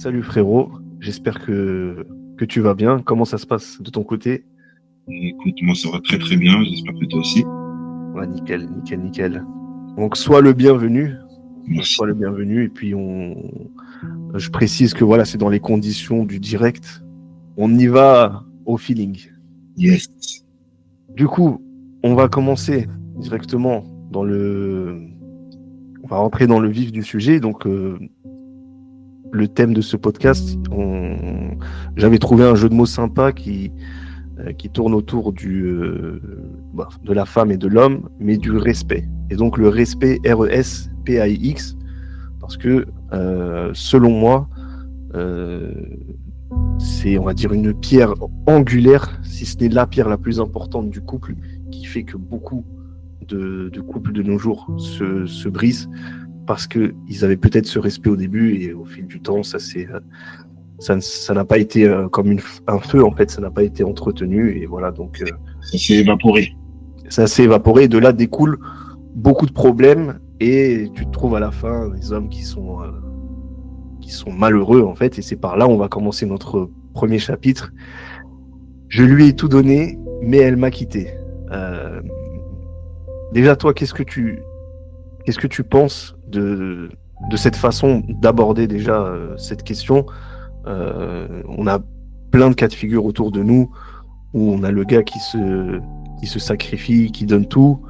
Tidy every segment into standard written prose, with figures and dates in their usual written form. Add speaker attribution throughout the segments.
Speaker 1: Salut frérot, j'espère que tu vas bien. Comment ça se passe de ton côté?
Speaker 2: Écoute, moi ça va très très bien, j'espère que toi aussi.
Speaker 1: Ouais, nickel, nickel, nickel. Donc sois le bienvenu,
Speaker 2: Merci.
Speaker 1: sois le bienvenu. Et puis je précise que voilà, c'est dans les conditions du direct. On y va au feeling.
Speaker 2: Yes.
Speaker 1: Du coup, on va commencer directement on va rentrer dans le vif du sujet. Donc le thème de ce podcast, j'avais trouvé un jeu de mots sympa qui tourne autour de la femme et de l'homme, mais du respect. Et donc le respect, R-E-S-P-A-I-X, parce que selon moi, c'est, on va dire, une pierre angulaire, si ce n'est la pierre la plus importante du couple, qui fait que beaucoup de couples de nos jours se brisent, parce qu'ils avaient peut-être ce respect au début, et au fil du temps, ça n'a pas été comme un feu, en fait, ça n'a pas été entretenu, et voilà, donc
Speaker 2: Ça s'est évaporé.
Speaker 1: ça s'est évaporé, et de là découlent beaucoup de problèmes, et tu te trouves à la fin des hommes qui sont malheureux, en fait, et c'est par là on va commencer notre premier chapitre. Je lui ai tout donné, mais elle m'a quitté. Euh, Déjà, toi, qu'est-ce que tu penses de cette façon d'aborder déjà cette question? On a plein de cas de figure autour de nous où on a le gars qui se sacrifie, qui donne tout,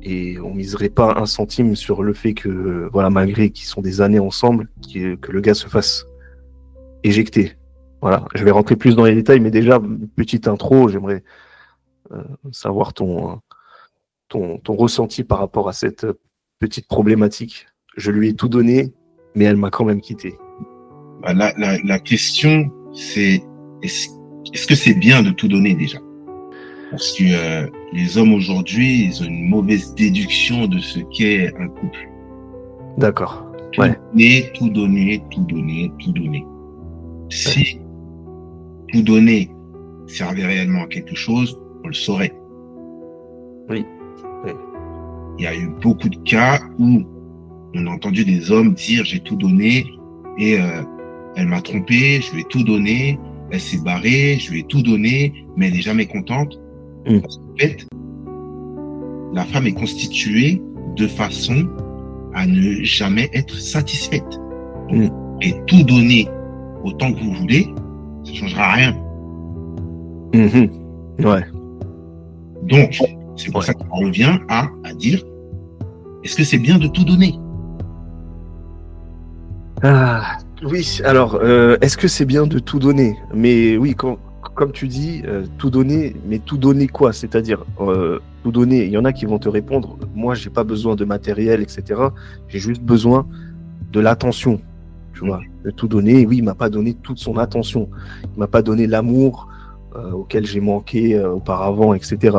Speaker 1: et on miserait pas un centime sur le fait que, voilà, malgré qu'ils sont des années ensemble, que le gars se fasse éjecter. Voilà, je vais rentrer plus dans les détails, mais déjà, petite intro, j'aimerais savoir ton ressenti par rapport à cette petite problématique. Je lui ai tout donné, mais elle m'a quand même quitté.
Speaker 2: Bah, la question, c'est est-ce que c'est bien de tout donner déjà? Parce que les hommes aujourd'hui, ils ont une mauvaise déduction de ce qu'est un couple.
Speaker 1: D'accord.
Speaker 2: Tout
Speaker 1: Ouais.
Speaker 2: donner, tout donner, tout donner, tout donner. Si tout donner servait réellement à quelque chose, on le saurait.
Speaker 1: Oui. Oui.
Speaker 2: Il y a eu beaucoup de cas où on a entendu des hommes dire j'ai tout donné et elle m'a trompé, je lui ai tout donné, elle s'est barrée, je lui ai tout donné, mais elle n'est jamais contente. Parce qu'en fait, la femme est constituée de façon à ne jamais être satisfaite. Donc, et tout donner autant que vous voulez, ça ne changera rien.
Speaker 1: Ouais.
Speaker 2: Donc, c'est pour ça qu'on revient à dire, est-ce que c'est bien de tout donner?
Speaker 1: Oui, alors, est-ce que c'est bien de tout donner? Mais oui, comme tu dis, tout donner, mais tout donner quoi? C'est-à-dire, tout donner, il y en a qui vont te répondre, moi, j'ai pas besoin de matériel, etc. J'ai juste besoin de l'attention, tu vois, de tout donner. Oui, il m'a pas donné toute son attention. Il m'a pas donné l'amour auquel j'ai manqué auparavant, etc.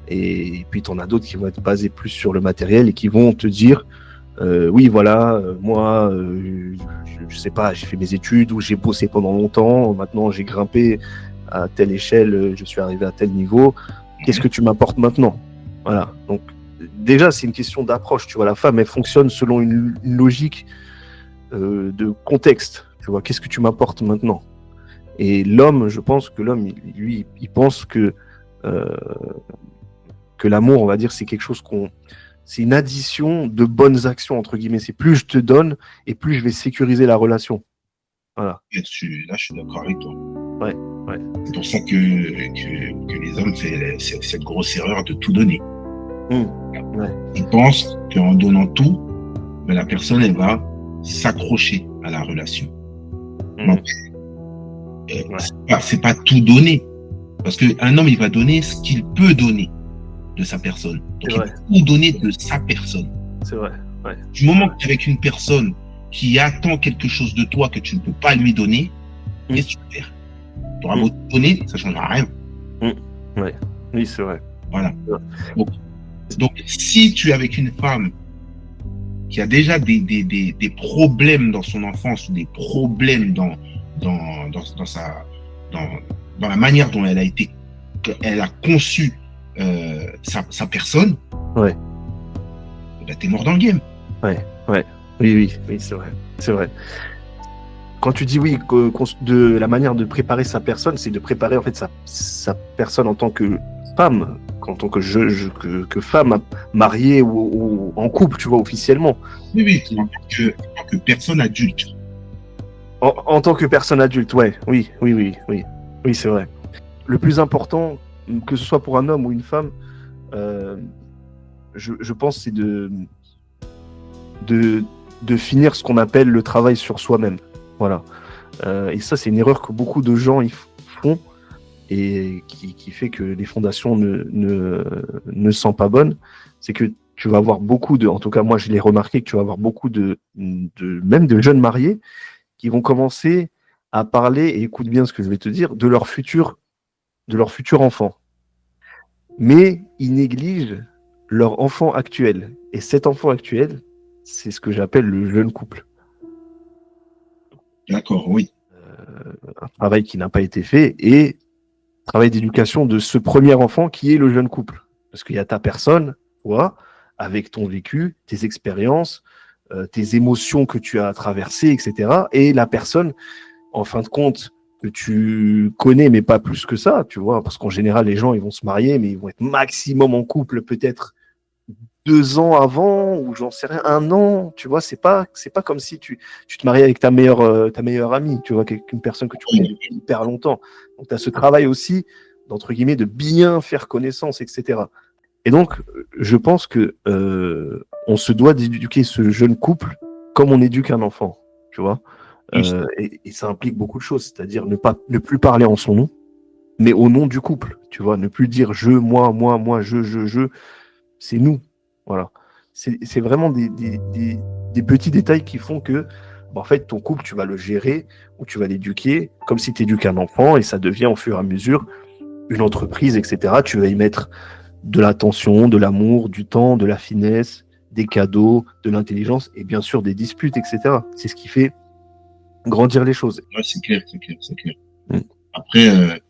Speaker 1: Et puis, tu en as d'autres qui vont être basés plus sur le matériel et qui vont te dire, oui, voilà, moi, je sais pas, j'ai fait mes études ou j'ai bossé pendant longtemps, maintenant j'ai grimpé à telle échelle, je suis arrivé à tel niveau, qu'est-ce que tu m'apportes maintenant? Voilà, donc déjà c'est une question d'approche, tu vois, la femme elle fonctionne selon une logique de contexte, tu vois, qu'est-ce que tu m'apportes maintenant? Et l'homme, je pense que l'homme, lui, il pense que l'amour, on va dire, c'est quelque chose c'est une addition de bonnes actions, entre guillemets. C'est plus je te donne et plus je vais sécuriser la relation. Voilà.
Speaker 2: Là, je suis d'accord avec toi.
Speaker 1: Ouais.
Speaker 2: C'est pour ça que les hommes font cette grosse erreur de tout donner.
Speaker 1: Ouais.
Speaker 2: Ils pensent qu'en donnant tout, la personne, elle va s'accrocher à la relation. Donc, c'est pas tout donner. Parce qu'un homme, il va donner ce qu'il peut donner de sa personne. Donc, il va tout donner de sa personne.
Speaker 1: C'est vrai. Ouais.
Speaker 2: Du moment que tu es avec une personne qui attend quelque chose de toi que tu ne peux pas lui donner, qu'est-ce que tu peux faire? Tu auras beau te donner, ça ne changera rien.
Speaker 1: Ouais. Oui, c'est vrai.
Speaker 2: Voilà. Donc, si tu es avec une femme qui a déjà des problèmes dans son enfance ou des problèmes dans la manière dont elle a conçu sa personne,
Speaker 1: ouais.
Speaker 2: T'es mort dans le game.
Speaker 1: Ouais. Oui, c'est vrai. C'est vrai. quand tu dis oui, de la manière de préparer sa personne, c'est de préparer en fait sa personne en tant que femme, en tant que femme mariée ou en couple, tu vois, officiellement.
Speaker 2: Oui, en tant que personne adulte.
Speaker 1: En tant que personne adulte, ouais, oui, c'est vrai. Le plus important, que ce soit pour un homme ou une femme, je pense, c'est de finir ce qu'on appelle le travail sur soi-même. Voilà. Et ça, c'est une erreur que beaucoup de gens font et qui fait que les fondations ne sont pas bonnes. C'est que tu vas avoir beaucoup en tout cas moi je l'ai remarqué, que tu vas avoir beaucoup même de jeunes mariés qui vont commencer à parler, et écoute bien ce que je vais te dire, de leur futur enfant. Mais ils négligent leur enfant actuel. Et cet enfant actuel, c'est ce que j'appelle le jeune couple.
Speaker 2: D'accord, oui.
Speaker 1: Un travail qui n'a pas été fait, et travail d'éducation de ce premier enfant qui est le jeune couple. Parce qu'il y a ta personne, toi, avec ton vécu, tes expériences, tes émotions que tu as traversées, etc. Et la personne, en fin de compte, que tu connais, mais pas plus que ça, tu vois, parce qu'en général, les gens, ils vont se marier, mais ils vont être maximum en couple peut-être 2 ans avant, ou j'en sais rien, 1 an, tu vois, c'est pas comme si tu te mariais avec ta meilleure amie, tu vois, une personne que tu connais depuis hyper longtemps. Donc, tu as ce travail aussi, d'entre guillemets, de bien faire connaissance, etc. Et donc, je pense que on se doit d'éduquer ce jeune couple comme on éduque un enfant, tu vois. Et ça implique beaucoup de choses, c'est-à-dire ne plus parler en son nom, mais au nom du couple, tu vois, ne plus dire je, moi, je, c'est nous, voilà. C'est vraiment des petits détails qui font que, en fait, ton couple, tu vas le gérer ou tu vas l'éduquer comme si tu éduques un enfant, et ça devient au fur et à mesure une entreprise, etc. Tu vas y mettre de l'attention, de l'amour, du temps, de la finesse, des cadeaux, de l'intelligence et bien sûr des disputes, etc. C'est ce qui fait grandir les choses.
Speaker 2: Ouais, c'est clair. Après,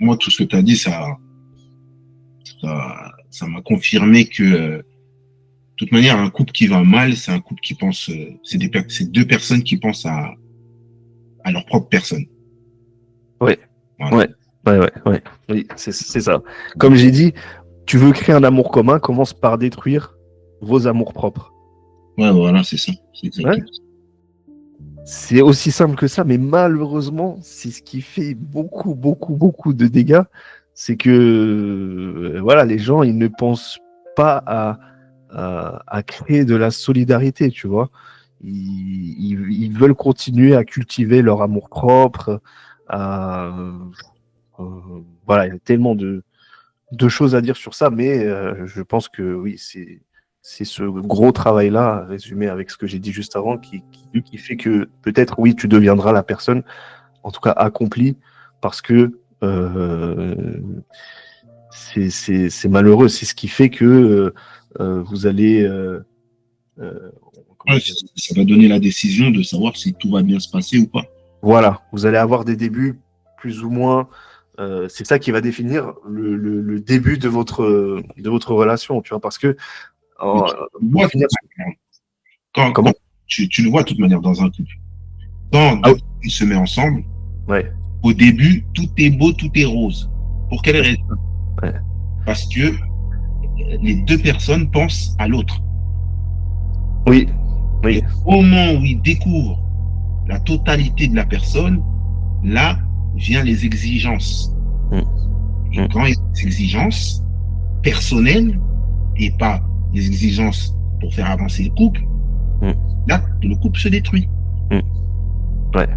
Speaker 2: moi, tout ce que tu as dit, ça m'a confirmé que, de toute manière, un couple qui va mal, c'est un couple qui pense, c'est 2 personnes qui pensent à leur propre personne.
Speaker 1: Oui, voilà. Ouais. Oui, c'est ça. Comme j'ai dit, tu veux créer un amour commun, commence par détruire vos amours propres.
Speaker 2: Ouais, voilà, c'est ça. C'est exactement ça.
Speaker 1: C'est aussi simple que ça, mais malheureusement, c'est ce qui fait beaucoup de dégâts. C'est que voilà, les gens, ils ne pensent pas à créer de la solidarité, tu vois. Ils veulent continuer à cultiver leur amour propre. Voilà, il y a tellement de choses à dire sur ça, mais je pense que oui, c'est ce gros travail-là, résumé avec ce que j'ai dit juste avant, qui fait que peut-être, oui, tu deviendras la personne, en tout cas accomplie, parce que c'est malheureux. C'est ce qui fait que vous allez...
Speaker 2: ça va donner la décision de savoir si tout va bien se passer ou pas.
Speaker 1: Voilà, vous allez avoir des débuts plus ou moins... c'est ça qui va définir le début de votre relation, tu vois, parce que
Speaker 2: quand tu le vois de toute manière dans un couple. Quand ils se mettent ensemble, au début, tout est beau, tout est rose. Pour quelle raison? Parce que les 2 personnes pensent à l'autre.
Speaker 1: Oui.
Speaker 2: Et au moment où ils découvrent la totalité de la personne, là viennent les exigences. Et quand il y a des exigences personnelles et pas des exigences pour faire avancer le couple, là, le couple se détruit.
Speaker 1: Ouais.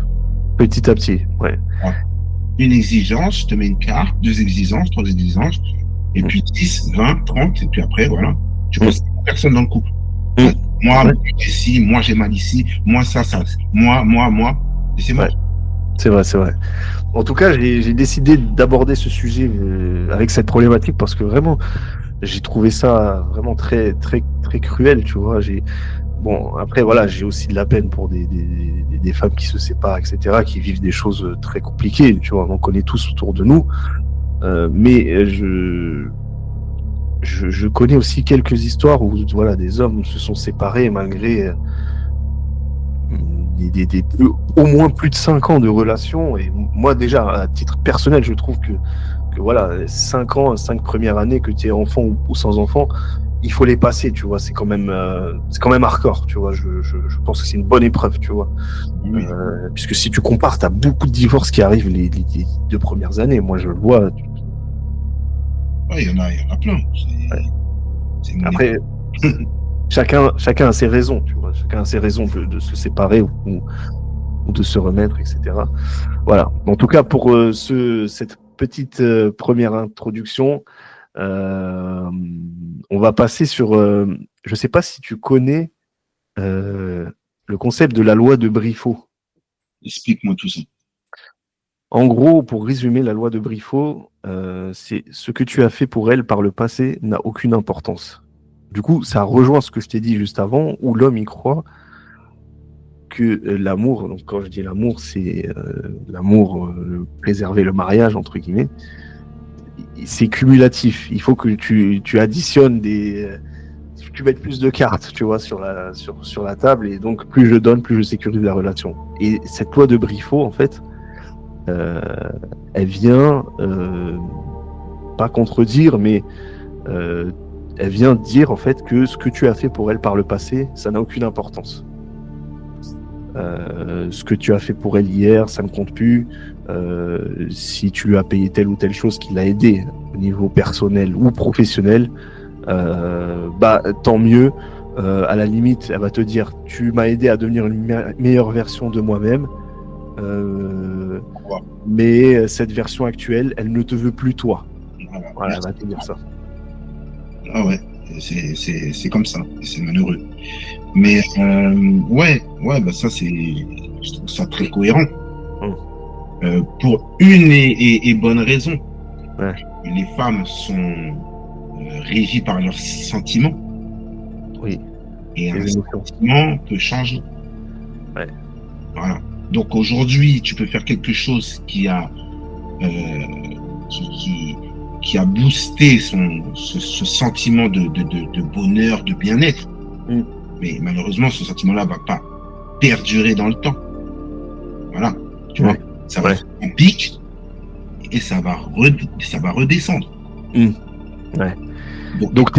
Speaker 1: Petit à petit, ouais.
Speaker 2: Une exigence, je te mets une carte, 2 exigences, 3 exigences, et puis 10, 20, 30, et puis après, voilà. Tu penses à personne dans le couple. Moi, ici, moi, j'ai mal ici, moi, ça, moi. Et c'est moi.
Speaker 1: C'est vrai. En tout cas, j'ai décidé d'aborder ce sujet avec cette problématique parce que vraiment, j'ai trouvé ça vraiment très cruel, tu vois. Bon, après, voilà, j'ai aussi de la peine pour des femmes qui se séparent, etc., qui vivent des choses très compliquées, tu vois. On en connaît tous autour de nous. Mais je connais aussi quelques histoires où, voilà, des hommes se sont séparés malgré au moins plus de 5 ans de relation. Et moi, déjà, à titre personnel, je trouve que voilà, 5 ans, 5 premières années, que tu es enfant ou sans enfant, il faut les passer, tu vois. C'est quand même hardcore, tu vois. Je pense que c'est une bonne épreuve, tu vois.
Speaker 2: Oui.
Speaker 1: Puisque si tu compares, tu as beaucoup de divorces qui arrivent les 2 premières années. Moi, je le vois.
Speaker 2: Ouais, il y en a plein. C'est
Speaker 1: Après, chacun a ses raisons, tu vois. Chacun a ses raisons de se séparer ou de se remettre, etc. Voilà. En tout cas, pour cette petite première introduction, on va passer sur. Je ne sais pas si tu connais le concept de la loi de Briffaut.
Speaker 2: Explique-moi tout ça.
Speaker 1: En gros, pour résumer, la loi de Briffaut, c'est ce que tu as fait pour elle par le passé n'a aucune importance. Du coup, ça rejoint ce que je t'ai dit juste avant, où l'homme y croit que l'amour, donc quand je dis l'amour, c'est l'amour, préserver le mariage, entre guillemets, c'est cumulatif. Il faut que tu additionnes tu mettes plus de cartes, tu vois, sur la table, et donc plus je donne, plus je sécurise la relation. Et cette loi de Briffaut, en fait, elle vient pas contredire, mais elle vient dire en fait que ce que tu as fait pour elle par le passé, ça n'a aucune importance. Ce que tu as fait pour elle hier, ça ne compte plus. Si tu lui as payé telle ou telle chose qui l'a aidé au niveau personnel ou professionnel, tant mieux. À la limite, elle va te dire, tu m'as aidé à devenir une meilleure version de moi-même. Mais cette version actuelle, elle ne te veut plus toi. Voilà, elle va te dire ça.
Speaker 2: Ah ouais, c'est comme ça, c'est malheureux. Mais ouais, bah ça je trouve ça très cohérent. Pour une et bonne raison.
Speaker 1: Ouais.
Speaker 2: Les femmes sont régies par leurs sentiments.
Speaker 1: Oui.
Speaker 2: Et un sentiment peut changer.
Speaker 1: Ouais.
Speaker 2: Voilà. Donc aujourd'hui, tu peux faire quelque chose qui a boosté ce sentiment de bonheur, de bien-être. Mais malheureusement, ce sentiment-là va pas perdurer dans le temps. Voilà. Tu vois, ça va faire un pic et ça va redescendre.
Speaker 1: Ouais. Donc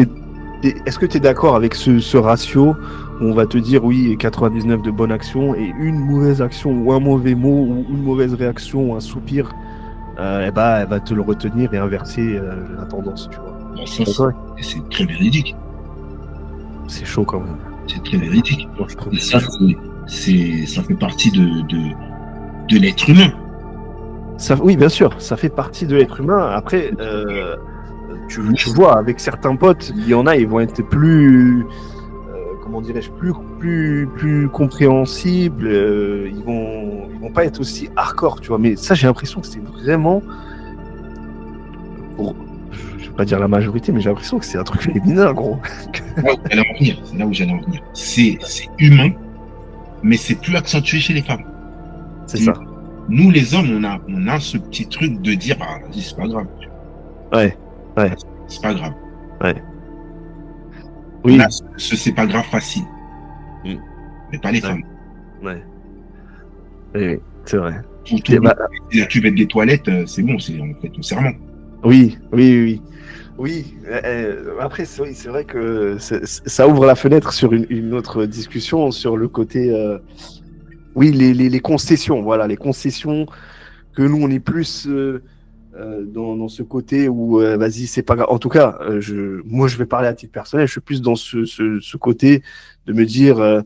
Speaker 1: est-ce que tu es d'accord avec ce ratio où on va te dire oui, 99 de bonnes actions et une mauvaise action ou un mauvais mot ou une mauvaise réaction ou un soupir, elle va te le retenir et inverser la tendance, tu vois.
Speaker 2: C'est très véridique.
Speaker 1: C'est chaud quand même.
Speaker 2: C'est très véridique.
Speaker 1: Moi, je trouve
Speaker 2: et ça, ça fait partie de l'être humain.
Speaker 1: Oui, bien sûr, ça fait partie de l'être humain. Après, tu vois, avec certains potes, il y en a, ils vont être plus, comment dirais-je, plus compréhensibles. Ils vont pas être aussi hardcore, tu vois. Mais ça, j'ai l'impression que c'est vraiment, je vais pas dire la majorité, mais j'ai l'impression que c'est un truc féminin, gros.
Speaker 2: C'est là où j'allais en venir. C'est humain, mais c'est plus accentué chez les femmes.
Speaker 1: C'est ça.
Speaker 2: Nous, les hommes, on a ce petit truc de dire, ah, vas-y, c'est pas grave.
Speaker 1: Ouais.
Speaker 2: C'est pas grave.
Speaker 1: Ouais. Oui.
Speaker 2: On a c'est pas grave facile. Mais pas les femmes.
Speaker 1: Ouais. Oui, c'est vrai.
Speaker 2: La cuvette des toilettes, c'est bon, on fait ton serment.
Speaker 1: Oui. Après, c'est vrai que ça ouvre la fenêtre sur une autre discussion sur le côté. Oui, les concessions, voilà, les concessions que nous, on est plus dans ce côté où, vas-y, c'est pas grave. En tout cas, moi, je vais parler à titre personnel, je suis plus dans ce côté de me dire,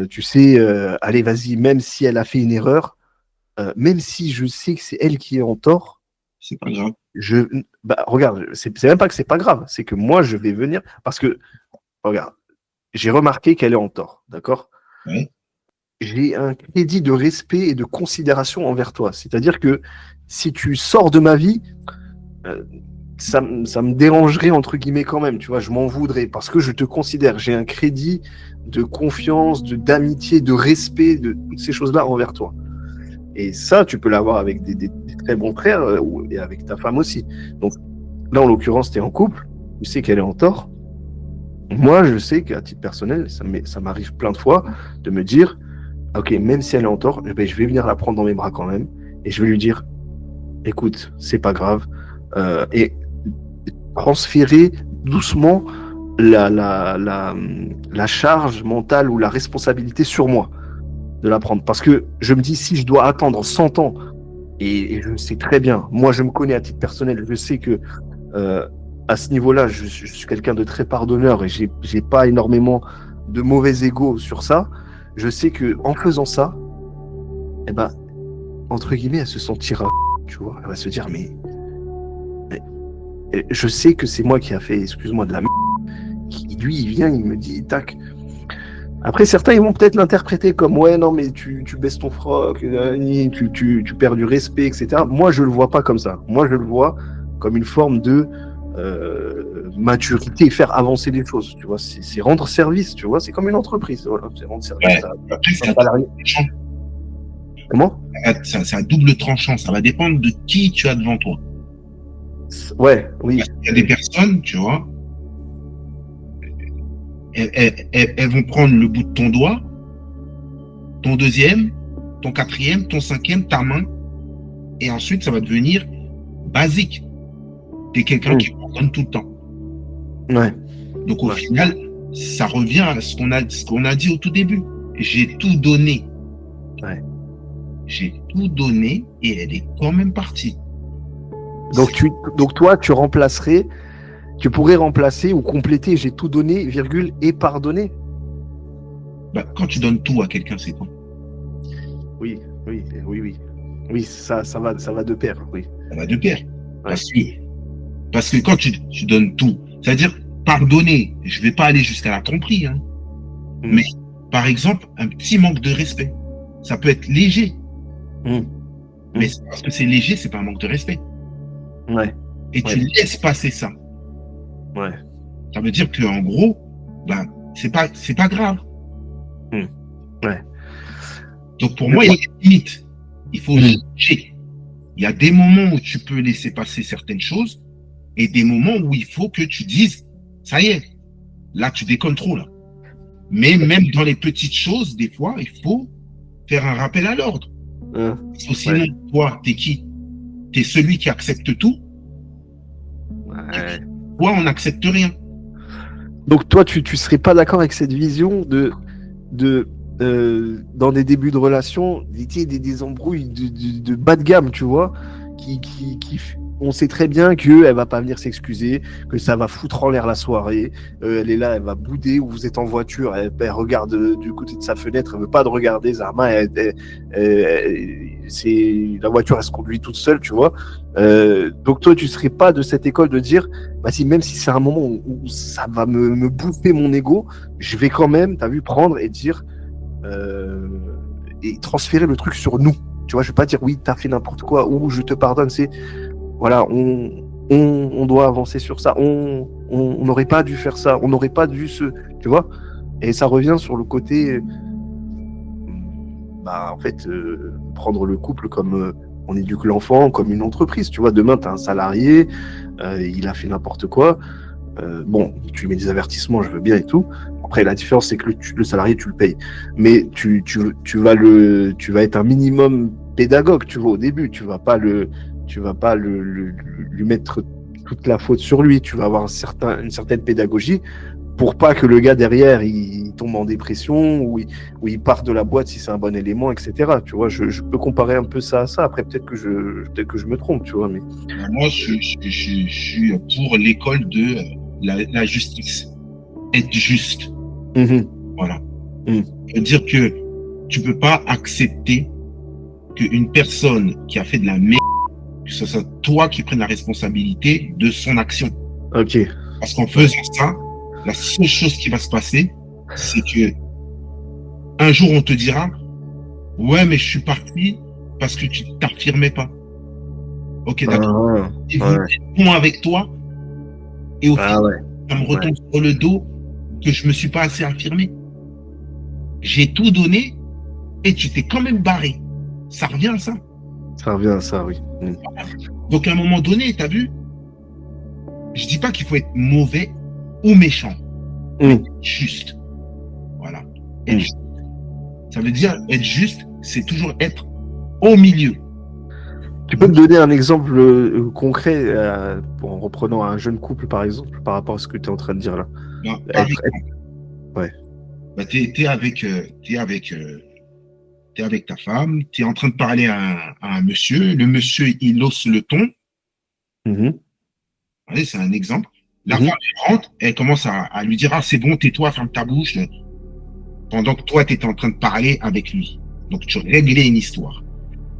Speaker 1: tu sais, allez, vas-y, même si elle a fait une erreur, même si je sais que c'est elle qui est en tort,
Speaker 2: c'est pas grave.
Speaker 1: Regarde, c'est même pas que c'est pas grave, c'est que moi, je vais venir, parce que, regarde, j'ai remarqué qu'elle est en tort, d'accord ?
Speaker 2: Ouais.
Speaker 1: J'ai un crédit de respect et de considération envers toi. C'est-à-dire que si tu sors de ma vie, ça me dérangerait, entre guillemets, quand même. Tu vois, je m'en voudrais parce que je te considère. J'ai un crédit de confiance, d'amitié, de respect, de toutes ces choses-là envers toi. Et ça, tu peux l'avoir avec des très bons frères et avec ta femme aussi. Donc là, en l'occurrence, tu es en couple, tu sais qu'elle est en tort. Moi, je sais qu'à titre personnel, ça m'arrive plein de fois de me dire ok, même si elle est en tort, eh ben, je vais venir la prendre dans mes bras quand même et je vais lui dire, écoute, c'est pas grave, et transférer doucement la, la, la, la charge mentale ou la responsabilité sur moi de la prendre. Parce que je me dis, si je dois attendre 100 ans, et je sais très bien, moi je me connais à titre personnel, je sais que euh, à ce niveau-là, je suis quelqu'un de très pardonneur et j'ai pas énormément de mauvais ego sur ça. Je sais que en faisant ça, eh ben, entre guillemets, elle se sentira, tu vois, elle va se dire, mais je sais que c'est moi qui a fait, excuse-moi, de la merde. Lui, il vient, il me dit, tac. Après, certains, ils vont peut-être l'interpréter comme, ouais, non, mais tu baisses ton froc, tu perds du respect, etc. Moi, je le vois pas comme ça. Moi, je le vois comme une forme de maturité et faire avancer les choses, tu vois. C'est rendre service, tu vois. C'est comme une entreprise, voilà. C'est rendre service
Speaker 2: Ouais.
Speaker 1: à
Speaker 2: Après, c'est
Speaker 1: un
Speaker 2: à
Speaker 1: salarié.
Speaker 2: double tranchant.
Speaker 1: Comment?
Speaker 2: C'est à double tranchant. Ça va dépendre de qui tu as devant toi.
Speaker 1: Ouais, oui.
Speaker 2: Il y a des personnes, tu vois, elles vont prendre le bout de ton doigt, ton deuxième, ton quatrième, ton cinquième, ta main, et ensuite ça va devenir basique. Tu es quelqu'un qui pardonne tout le temps.
Speaker 1: Ouais.
Speaker 2: Donc au
Speaker 1: Ouais.
Speaker 2: final, ça revient à ce qu'on a dit au tout début. J'ai tout donné.
Speaker 1: Ouais.
Speaker 2: J'ai tout donné et elle est quand même partie.
Speaker 1: Donc toi, tu pourrais remplacer ou compléter, j'ai tout donné, virgule, et pardonné.
Speaker 2: Bah, quand tu donnes tout à quelqu'un, c'est quoi?
Speaker 1: Oui, oui, oui, oui. Oui, ça va de pair, oui.
Speaker 2: Ça va de pair.
Speaker 1: Ouais.
Speaker 2: Parce que quand tu donnes tout, c'est-à-dire pardonner, je vais pas aller jusqu'à la tromperie, hein, mais par exemple, un petit manque de respect, ça peut être léger. Mais parce que c'est léger, c'est pas un manque de respect.
Speaker 1: Ouais.
Speaker 2: Et tu laisses passer ça.
Speaker 1: Ouais.
Speaker 2: Ça veut dire que en gros, ben, c'est pas grave.
Speaker 1: Ouais.
Speaker 2: Donc pour moi, il y a des limites. Il faut juger. Il y a des moments où tu peux laisser passer certaines choses et des moments où il faut que tu dises, ça y est, là tu déconnes trop là. Mais même dans les petites choses, des fois, il faut faire un rappel à l'ordre. Sinon, toi, t'es qui? T'es celui qui accepte tout.
Speaker 1: Ouais.
Speaker 2: Toi, on n'accepte rien.
Speaker 1: Donc toi, tu serais pas d'accord avec cette vision de dans des débuts de relation, des embrouilles de bas de gamme, tu vois, on sait très bien qu'elle va pas venir s'excuser, que ça va foutre en l'air la soirée, elle est là, elle va bouder, ou vous êtes en voiture, elle regarde du côté de sa fenêtre, elle veut pas de regarder, Zarma, la voiture, elle se conduit toute seule, tu vois. Donc toi, tu serais pas de cette école de dire, bah si, même si c'est un moment où ça va me bouffer mon ego, je vais quand même, t'as vu, prendre et dire, et transférer le truc sur nous. Tu vois, je vais pas dire oui, t'as fait n'importe quoi ou je te pardonne. C'est voilà, on doit avancer sur ça. On n'aurait pas dû faire ça. On n'aurait pas dû tu vois. Et ça revient sur le côté, bah en fait, prendre le couple comme on éduque l'enfant, comme une entreprise. Tu vois, demain t'as un salarié, il a fait n'importe quoi. Bon, tu lui mets des avertissements, je veux bien et tout. Après, la différence, c'est que le salarié, tu le payes. Mais tu vas être un minimum pédagogue, tu vois, au début. Tu vas pas lui mettre toute la faute sur lui. Tu vas avoir une certaine pédagogie pour pas que le gars derrière, il tombe en dépression ou il parte de la boîte si c'est un bon élément, etc. Tu vois, je peux comparer un peu ça à ça. Après, peut-être que je me trompe, tu vois. Mais
Speaker 2: moi, je suis pour l'école de la justice. Être juste. Voilà. C'est-à-dire que tu peux pas accepter qu'une personne qui a fait de la merde, que ce soit toi qui prennes la responsabilité de son action.
Speaker 1: Ok.
Speaker 2: Parce qu'en faisant ça, la seule chose qui va se passer, c'est que un jour on te dira, ouais, mais je suis parti parce que tu t'affirmais pas. Ok, d'accord. Et vous êtes bon avec toi, et au final, ça me retombe sur le dos que je me suis pas assez affirmé. J'ai tout donné et tu t'es quand même barré. Ça revient à ça.
Speaker 1: Ça revient à ça, oui.
Speaker 2: Donc à un moment donné, t'as vu, je dis pas qu'il faut être mauvais ou méchant, mais juste. Voilà. Être juste. Ça veut dire être juste, c'est toujours être au milieu.
Speaker 1: Tu peux me donner un exemple concret en reprenant un jeune couple, par exemple, par rapport à ce que tu es en train de dire là?
Speaker 2: Ben, par exemple,
Speaker 1: Ouais.
Speaker 2: ben, t'es avec ta femme, t'es en train de parler à un monsieur, le monsieur, il hausse le ton.
Speaker 1: Mhm.
Speaker 2: Allez, c'est un exemple. La
Speaker 1: Mhm.
Speaker 2: femme elle rentre, elle commence à lui dire, ah, c'est bon, tais-toi, ferme ta bouche, pendant que toi, tu étais en train de parler avec lui. Donc, tu réglais une histoire.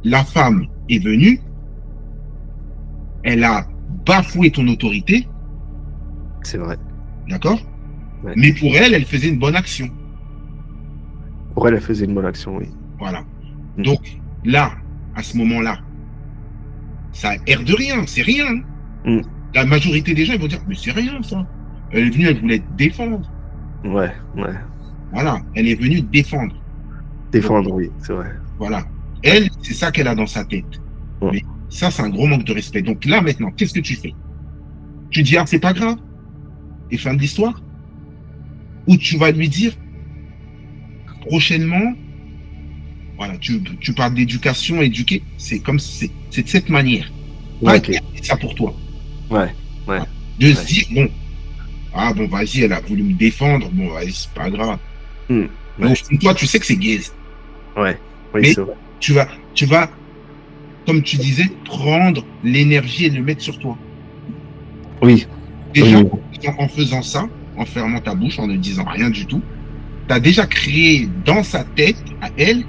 Speaker 2: La femme est venue, elle a bafoué ton autorité,
Speaker 1: C'est vrai.
Speaker 2: d'accord?
Speaker 1: Ouais.
Speaker 2: Mais pour elle, elle faisait une bonne action.
Speaker 1: Pour elle, elle faisait une bonne action, oui.
Speaker 2: Voilà.
Speaker 1: Mm.
Speaker 2: Donc, là, à ce moment-là, ça a l'air de rien, c'est rien.
Speaker 1: Mm.
Speaker 2: La majorité des gens, ils vont dire, mais c'est rien, ça. Elle est venue, elle voulait te défendre.
Speaker 1: Ouais, ouais.
Speaker 2: Voilà, elle est venue te défendre.
Speaker 1: Défendre,
Speaker 2: Donc,
Speaker 1: oui, c'est vrai.
Speaker 2: voilà.
Speaker 1: Ouais.
Speaker 2: Elle, c'est ça qu'elle a dans sa tête.
Speaker 1: Mm.
Speaker 2: Mais ça, c'est un gros manque de respect. Donc là, maintenant, qu'est-ce que tu fais? Tu dis, ah, c'est pas grave, et fin de l'histoire? Ou tu vas lui dire, prochainement, voilà, tu parles d'éducation, éduquer, c'est comme, c'est de cette manière. Pas
Speaker 1: Ok.
Speaker 2: garder ça pour toi.
Speaker 1: Ouais, ouais,
Speaker 2: De
Speaker 1: ouais.
Speaker 2: se dire, bon, ah, bon, vas-y, elle a voulu me défendre, bon, vas-y, c'est pas grave.
Speaker 1: Mm.
Speaker 2: Mais au
Speaker 1: Ouais,
Speaker 2: fond de toi, tu sais que c'est gaze.
Speaker 1: ouais. Oui,
Speaker 2: Mais
Speaker 1: c'est vrai.
Speaker 2: tu vas, comme tu disais, prendre l'énergie et le mettre sur toi.
Speaker 1: Oui,
Speaker 2: Déjà,
Speaker 1: oui.
Speaker 2: en faisant ça, en fermant ta bouche, en ne disant rien du tout, tu as déjà créé dans sa tête, à elle,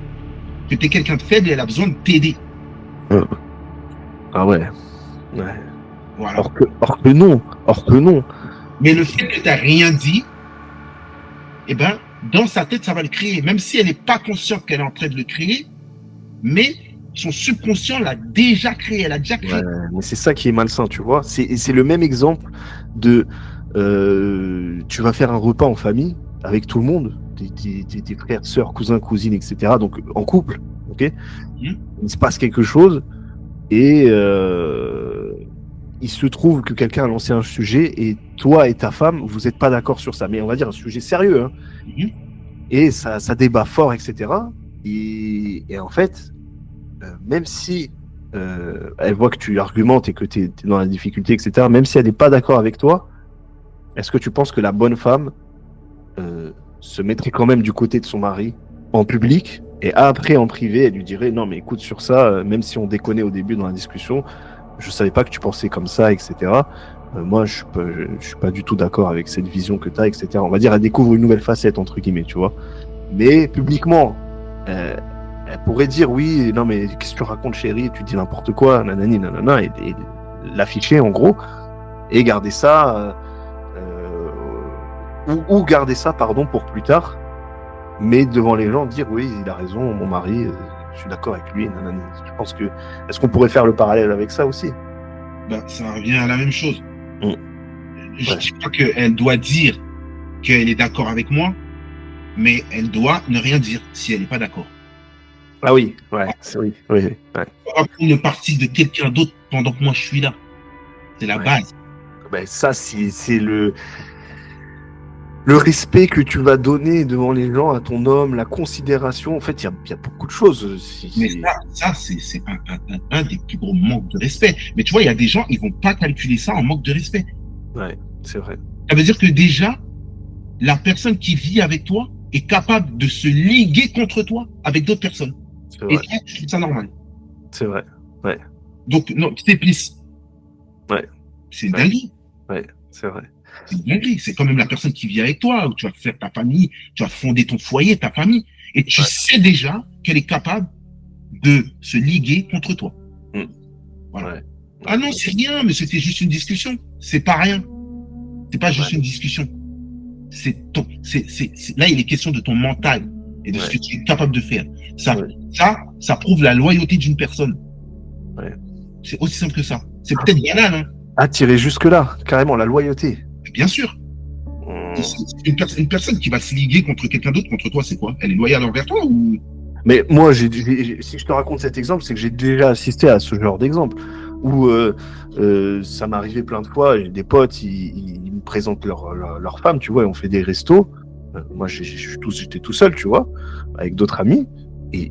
Speaker 2: que tu es quelqu'un de faible et elle a besoin de t'aider.
Speaker 1: Mm. Ah ouais. Ouais.
Speaker 2: Voilà.
Speaker 1: Or que non. Or que non.
Speaker 2: Mais le fait que tu n'as rien dit, eh ben, dans sa tête, ça va le créer. Même si elle n'est pas consciente qu'elle est en train de le créer, mais son subconscient l'a déjà créé. Elle a déjà créé.
Speaker 1: Ouais, mais c'est ça qui est malsain, tu vois. C'est le même exemple de tu vas faire un repas en famille avec tout le monde, tes frères, sœurs, cousins, cousines, etc. Donc en couple, ok.
Speaker 2: Mmh.
Speaker 1: Il se passe quelque chose et il se trouve que quelqu'un a lancé un sujet et toi et ta femme, vous n'êtes pas d'accord sur ça. Mais on va dire un sujet sérieux, hein.
Speaker 2: Mmh.
Speaker 1: Et ça débat fort, etc. Et en fait, même si elle voit que tu argumentes et que tu es dans la difficulté, etc., même si elle n'est pas d'accord avec toi, est-ce que tu penses que la bonne femme se mettrait quand même du côté de son mari en public et après en privé, elle lui dirait non mais écoute sur ça, même si on déconnait au début dans la discussion, je savais pas que tu pensais comme ça, etc. Moi je suis pas du tout d'accord avec cette vision que tu as, etc. On va dire elle découvre une nouvelle facette entre guillemets, tu vois. Mais publiquement, elle pourrait dire oui, non mais qu'est-ce que tu racontes chérie, tu dis n'importe quoi, nanani, nanana, et l'afficher en gros, et garder ça, ou garder ça, pardon, pour plus tard, mais devant les gens dire oui, il a raison, mon mari, je suis d'accord avec lui, nanani. Je pense que, est-ce qu'on pourrait faire le parallèle avec ça aussi?
Speaker 2: Ben, ça revient à la même chose.
Speaker 1: Mm.
Speaker 2: Je
Speaker 1: Ouais.
Speaker 2: ne dis pas qu'elle doit dire qu'elle est d'accord avec moi, mais elle doit ne rien dire si elle n'est pas d'accord.
Speaker 1: Ah oui, ouais, oui, oui, ouais.
Speaker 2: On va pas prendre le parti de quelqu'un d'autre pendant que moi je suis là. C'est la
Speaker 1: Ouais.
Speaker 2: base.
Speaker 1: Ben, ça, c'est le respect que tu vas donner devant les gens à ton homme, la considération. En fait, il y a beaucoup de choses.
Speaker 2: Mais ça c'est un des plus gros manques de respect. Mais tu vois, il y a des gens, ils vont pas calculer ça en manque de respect.
Speaker 1: Ouais, c'est vrai.
Speaker 2: Ça veut dire que déjà, la personne qui vit avec toi est capable de se liguer contre toi avec d'autres personnes.
Speaker 1: C'est
Speaker 2: Et
Speaker 1: vrai.
Speaker 2: toi, tu trouves ça normal.
Speaker 1: C'est vrai. Ouais.
Speaker 2: Donc, non, tu t'épices.
Speaker 1: Ouais.
Speaker 2: C'est une dinguerie.
Speaker 1: Ouais, c'est vrai.
Speaker 2: C'est une dinguerie. C'est quand même la personne qui vit avec toi, où tu vas faire ta famille, tu vas fonder ton foyer, ta famille. Et tu
Speaker 1: Ouais.
Speaker 2: sais déjà qu'elle est capable de se liguer contre toi.
Speaker 1: Mm.
Speaker 2: Voilà.
Speaker 1: Ouais.
Speaker 2: Ah non, c'est rien, mais c'était juste une discussion. C'est pas rien. C'est pas juste une discussion. Là, il est question de ton mental et de ce que tu es capable de faire. Ça prouve la loyauté d'une personne.
Speaker 1: Ouais.
Speaker 2: C'est aussi simple que ça. C'est peut-être banal, hein.
Speaker 1: Ah, tirer jusque-là, carrément, la loyauté.
Speaker 2: Bien sûr. Une personne qui va se liguer contre quelqu'un d'autre, contre toi, c'est quoi? Elle est loyale envers toi ou...
Speaker 1: Mais moi, si je te raconte cet exemple, c'est que j'ai déjà assisté à ce genre d'exemple où ça m'est arrivé plein de fois. J'ai des potes, ils me présentent leur femme, tu vois, et on fait des restos. Moi, j'étais tout seul, tu vois, avec d'autres amis. Et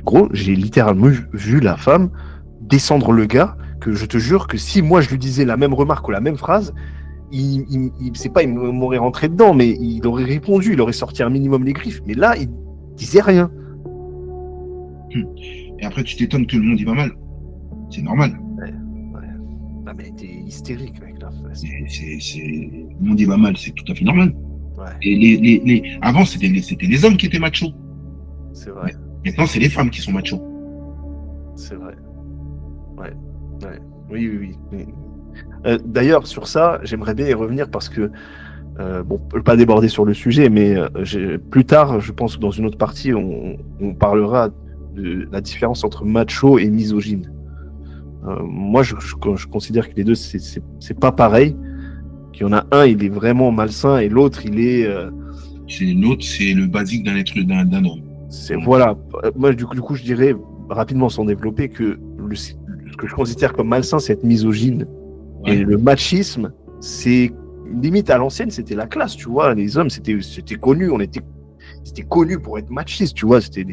Speaker 1: gros, j'ai littéralement vu la femme descendre le gars, que je te jure que si moi je lui disais la même remarque ou la même phrase, c'est pas, il m'aurait rentré dedans, mais il aurait répondu, il aurait sorti un minimum les griffes. Mais là, il disait rien.
Speaker 2: Et après, tu t'étonnes que le monde y va mal. C'est normal.
Speaker 1: Ouais. Ah, mais t'es hystérique, mec, là.
Speaker 2: Le monde y va mal, c'est tout à fait normal.
Speaker 1: Ouais.
Speaker 2: Et avant, c'était les hommes qui étaient machos.
Speaker 1: C'est vrai.
Speaker 2: Maintenant, c'est les femmes qui sont machos.
Speaker 1: C'est vrai. Ouais. Oui. D'ailleurs, sur ça, j'aimerais bien y revenir parce que, bon, je peux pas déborder sur le sujet, mais plus tard, je pense que dans une autre partie, on parlera de la différence entre macho et misogyne. Moi, je considère que les deux, c'est pas pareil. Qu'il y en a un, il est vraiment malsain et l'autre, il est.
Speaker 2: L'autre, c'est le basique d'un homme.
Speaker 1: Voilà. Moi, du coup, je dirais rapidement sans développer que ce que je considère comme malsain, c'est être misogyne. Ouais. Et le machisme, c'est limite à l'ancienne, c'était la classe, tu vois. Les hommes, c'était connu, c'était connu pour être machiste, tu vois. C'était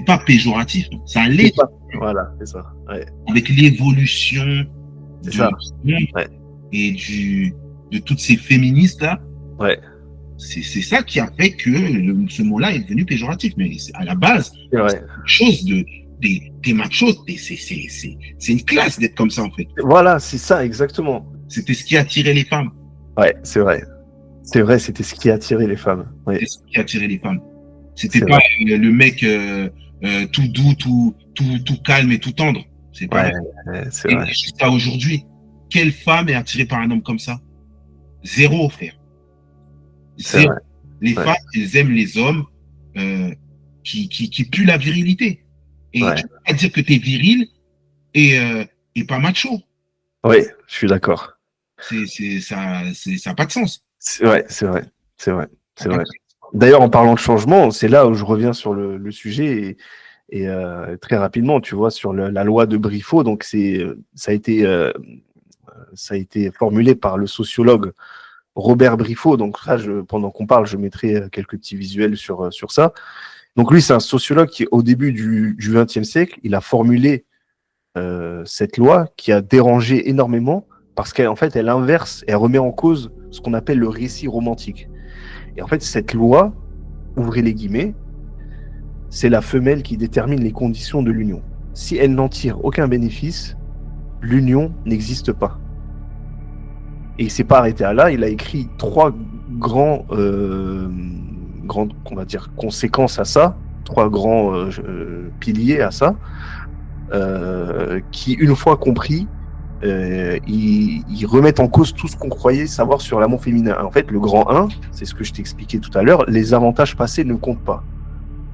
Speaker 2: pas péjoratif, ça allait.
Speaker 1: Voilà, c'est ça. Ouais.
Speaker 2: Avec l'évolution
Speaker 1: du monde
Speaker 2: et de toutes ces féministes là.
Speaker 1: Ouais.
Speaker 2: C'est ça qui a fait que ce mot-là est devenu péjoratif. Mais à la base, c'est quelque chose des machos, c'est une classe d'être comme ça en fait.
Speaker 1: Voilà, c'est ça, exactement.
Speaker 2: C'était ce qui attirait les femmes.
Speaker 1: Ouais, c'est vrai. C'est vrai, c'était ce qui attirait les femmes. Ouais.
Speaker 2: C'était ce qui attirait les femmes. C'était pas le mec tout doux, tout calme et tout tendre. C'est pas
Speaker 1: vrai. C'est vrai.
Speaker 2: Jusqu'à aujourd'hui, quelle femme est attirée par un homme comme ça? Zéro, frère. Zéro. Les femmes, elles aiment les hommes qui puent la virilité. Et tu peux pas dire que tu es viril et pas macho.
Speaker 1: Oui, je suis d'accord.
Speaker 2: Ça n'a pas de sens.
Speaker 1: C'est vrai. D'ailleurs, en parlant de changement, c'est là où je reviens sur le sujet et très rapidement, tu vois, sur la loi de Briffaut. Donc, ça a été formulé par le sociologue Robert Briffaut. Donc, ça, pendant qu'on parle, je mettrai quelques petits visuels sur ça. Donc, lui, c'est un sociologue qui, au début du XXe siècle, il a formulé cette loi qui a dérangé énormément parce qu'en fait, elle inverse et elle remet en cause ce qu'on appelle le récit romantique. Et en fait, cette loi, ouvrez les guillemets, c'est la femelle qui détermine les conditions de l'union. Si elle n'en tire aucun bénéfice, l'union n'existe pas. Et il ne s'est pas arrêté à là, il a écrit 3 grandes, on va dire, conséquences à ça, 3 grands piliers à ça, qui, une fois compris, ils remettent en cause tout ce qu'on croyait savoir sur l'amour féminin. En fait, le grand 1, c'est ce que je t'ai expliqué tout à l'heure, les avantages passés ne comptent pas.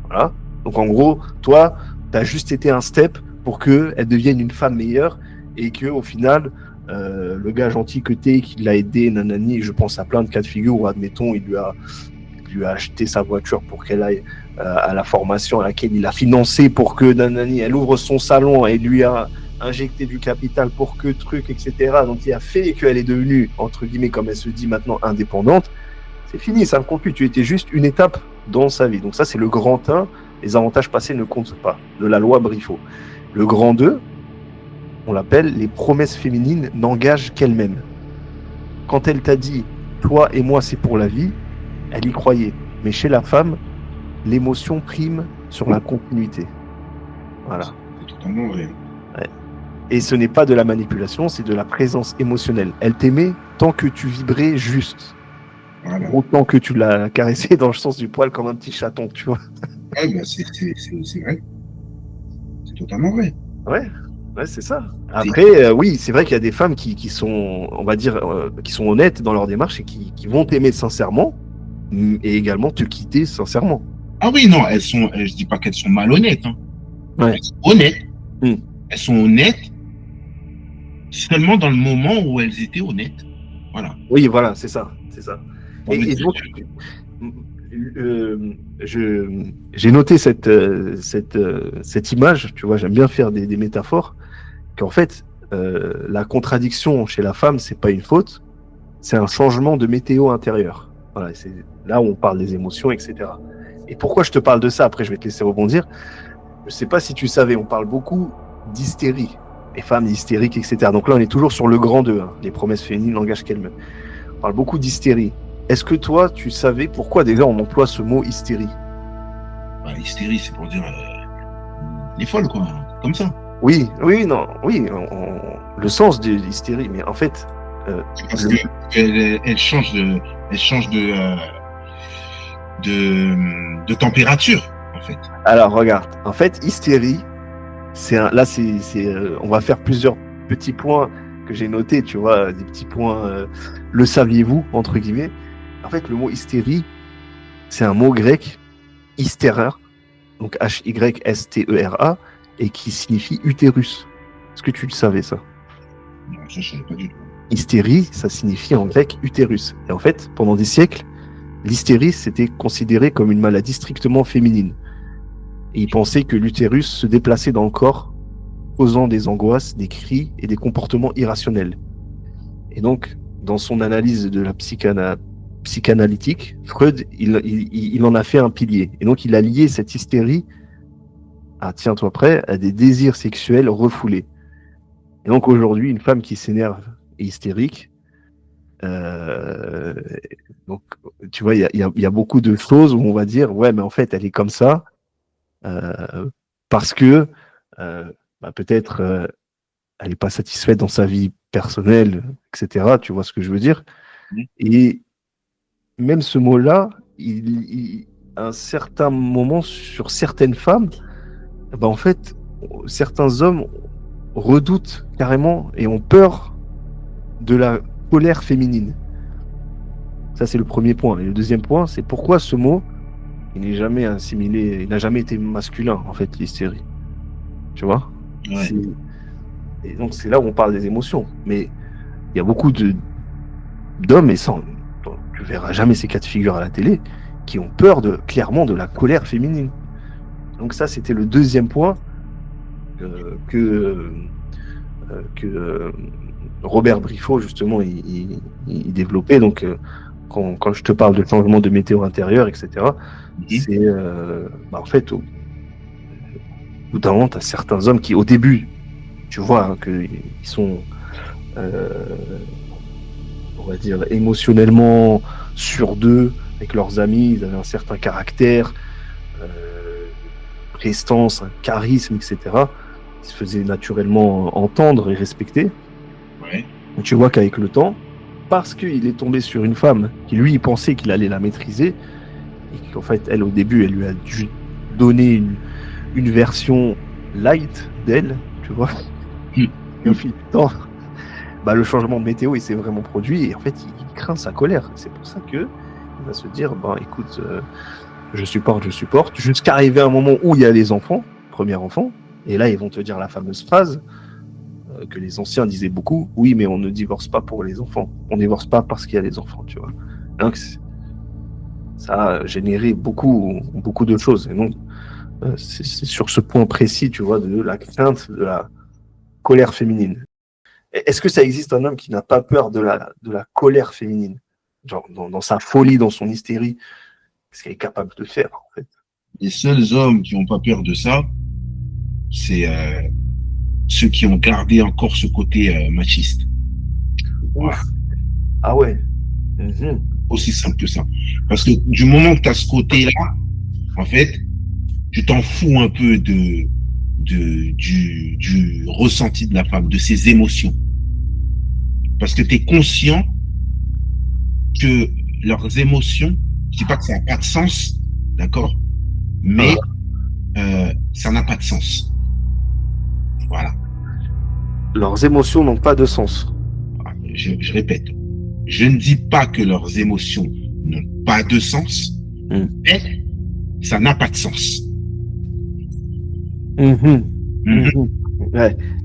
Speaker 1: Voilà. Donc en gros, toi, tu as juste été un step pour qu'elle devienne une femme meilleure et qu'au final, le gars gentil que t'es, qui l'a aidé, nanani, je pense à plein de cas de figure où, admettons, il lui a acheté sa voiture pour qu'elle aille à la formation à laquelle il a financé pour que nanani, elle ouvre son salon et lui a injecté du capital pour que truc, etc. Donc il a fait qu'elle est devenue, entre guillemets, comme elle se dit maintenant, indépendante. C'est fini, ça ne compte plus. Tu étais juste une étape dans sa vie. Donc ça, c'est le grand 1. Les avantages passés ne comptent pas, de la loi Briffaut. Le grand 2, on l'appelle les promesses féminines n'engagent qu'elles-mêmes. Quand elle t'a dit « toi et moi, c'est pour la vie », elle y croyait. Mais chez la femme, l'émotion prime sur la continuité. Voilà.
Speaker 2: C'est totalement vrai.
Speaker 1: Ouais. Et ce n'est pas de la manipulation, c'est de la présence émotionnelle. Elle t'aimait tant que tu vibrais juste. Voilà. Autant que tu l'as caressé dans le sens du poil comme un petit chaton, tu vois.
Speaker 2: Ouais, bah c'est vrai. C'est totalement vrai.
Speaker 1: Ouais, c'est ça. Après, oui, c'est vrai qu'il y a des femmes qui sont, on va dire, qui sont honnêtes dans leur démarche et qui vont t'aimer sincèrement et également te quitter sincèrement.
Speaker 2: Ah oui, non, je dis pas qu'elles sont malhonnêtes. Hein.
Speaker 1: Ouais.
Speaker 2: Elles sont honnêtes. Elles sont honnêtes seulement dans le moment où elles étaient honnêtes. Voilà.
Speaker 1: Oui, voilà, c'est ça. Et donc, j'ai noté cette image, tu vois, j'aime bien faire des métaphores, qu'en fait, la contradiction chez la femme, c'est pas une faute, c'est un changement de météo intérieur. Voilà, c'est là où on parle des émotions, etc. Et pourquoi je te parle de ça? Après, je vais te laisser rebondir. Je sais pas si tu savais, on parle beaucoup d'hystérie, les femmes hystériques, etc. Donc là, on est toujours sur le grand 2, hein, les promesses féminines, langage qu'elles me. On parle beaucoup d'hystérie. Est-ce que toi, tu savais pourquoi déjà on emploie ce mot hystérie?
Speaker 2: Bah, hystérie, c'est pour dire les folles, quoi, comme ça.
Speaker 1: Oui, oui, non, oui, le sens de l'hystérie, mais en fait,
Speaker 2: Parce que elle change de température, en fait.
Speaker 1: alors regarde, en fait, hystérie, là, on va faire plusieurs petits points que j'ai notés, tu vois, des petits points, le saviez-vous, entre guillemets. En fait, le mot hystérie, c'est un mot grec, hystera, donc H-Y-S-T-E-R-A, et qui signifie utérus. Est-ce que tu le savais, ça?
Speaker 2: Non, ça, je savais pas du tout.
Speaker 1: Hystérie, ça signifie en grec utérus. Et en fait, pendant des siècles, l'hystérie, c'était considéré comme une maladie strictement féminine. Et ils pensaient que l'utérus se déplaçait dans le corps, causant des angoisses, des cris et des comportements irrationnels. Et donc, dans son analyse de la psychanalytique, Freud, il en a fait un pilier. Et donc, il a lié cette hystérie, tiens-toi prêt, à des désirs sexuels refoulés. Et donc, aujourd'hui, une femme qui s'énerve et hystérique, donc, tu vois, il y a beaucoup de choses où on va dire, ouais, mais en fait, elle est comme ça, parce que peut-être elle n'est pas satisfaite dans sa vie personnelle, etc. Tu vois ce que je veux dire? Et même ce mot-là, à un certain moment, sur certaines femmes, en fait, certains hommes redoutent carrément et ont peur de la colère féminine. Ça, c'est le premier point. Et le deuxième point, c'est pourquoi ce mot, il n'est jamais assimilé, il n'a jamais été masculin, en fait, l'hystérie. Tu vois?
Speaker 2: Ouais.
Speaker 1: Et donc, c'est là où on parle des émotions. Mais il y a beaucoup d'hommes, et tu verras jamais ces cas de figure à la télé, qui ont peur clairement de la colère féminine. Donc ça, c'était le deuxième point que Robert Briffaut, justement, il développait. Donc, quand je te parle de changement de météo intérieur, etc., c'est en fait, au bout d'un moment, tu as certains hommes qui, au début, tu vois hein, qu'ils sont, on va dire, émotionnellement sûrs d'eux, avec leurs amis, ils avaient un certain caractère, prestance, un charisme, etc. Ils se faisaient naturellement entendre et respecter.
Speaker 2: Ouais.
Speaker 1: Et tu vois qu'avec le temps, parce qu'il est tombé sur une femme qui, lui, pensait qu'il allait la maîtriser, et qu'en fait, elle, au début, elle lui a dû donner une version light d'elle, tu vois. Et au fil du temps, le changement de météo, il s'est vraiment produit, et en fait, il craint sa colère. C'est pour ça que il va se dire, écoute, je supporte, jusqu'à arriver à un moment où il y a les enfants, premier enfant, et là, ils vont te dire la fameuse phrase que les anciens disaient beaucoup, oui, mais on ne divorce pas pour les enfants. On ne divorce pas parce qu'il y a les enfants, tu vois. Donc, ça a généré beaucoup de choses. Et donc, c'est sur ce point précis, tu vois, de la crainte, de la colère féminine. Est-ce que ça existe un homme qui n'a pas peur de la colère féminine? Genre, dans sa folie, dans son hystérie, ce qu'il est capable de faire, en fait.
Speaker 2: Les seuls hommes qui n'ont pas peur de ça, c'est ceux qui ont gardé encore ce côté machiste.
Speaker 1: Voilà. Ah ouais. Mmh.
Speaker 2: Aussi simple que ça. Parce que du moment que tu as ce côté-là, en fait, tu t'en fous un peu du ressenti de la femme, de ses émotions. Parce que tu es conscient que leurs émotions, je dis pas que ça n'a pas de sens, d'accord, mais ça n'a pas de sens. Voilà.
Speaker 1: Leurs émotions n'ont pas de sens.
Speaker 2: Je répète, je ne dis pas que leurs émotions n'ont pas de sens, mais ça n'a pas de sens.
Speaker 1: Ouais,